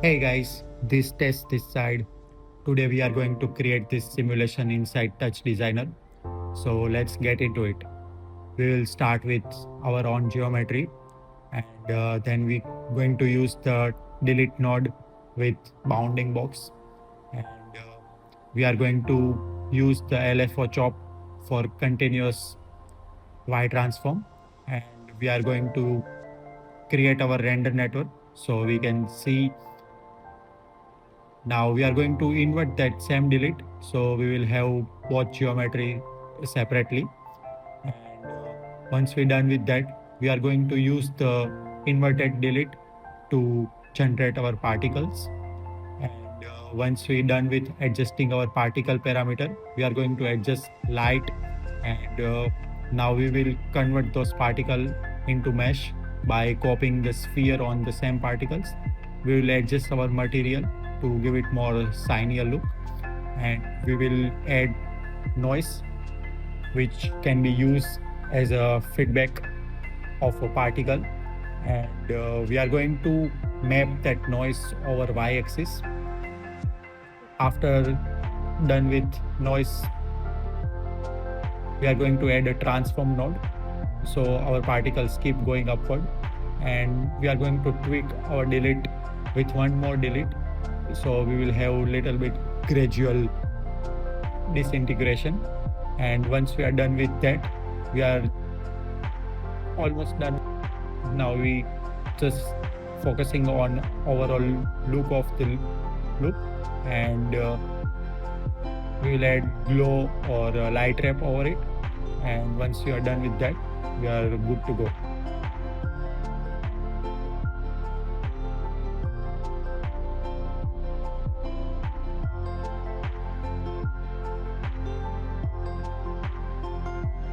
Hey guys, this test this side. Today we are going to create this simulation inside Touchdesigner. So let's get into it. We will start with our own geometry and then we going to use the delete node with bounding box and we are going to use the LFO chop for continuous Y transform and we are going to create our render network so we can see. Now we are going to invert that same delete. So we will have both geometry separately. And once we're done with that, we are going to use the inverted delete to generate our particles. And once we're done with adjusting our particle parameter, we are going to adjust light. And now we will convert those particles into mesh by copying the sphere on the same particles. We will adjust our material to give it more shinier look, and we will add noise which can be used as a feedback of a particle, and we are going to map that noise over y-axis. After done with noise, we are going to add a transform node so our particles keep going upward, and we are going to tweak our delete with one more delete so we will have little bit gradual disintegration. And once we are done with that, we are almost done. Now we just focusing on overall look of the look, and we will add glow or light wrap over it, and once you are done with that, we are good to go.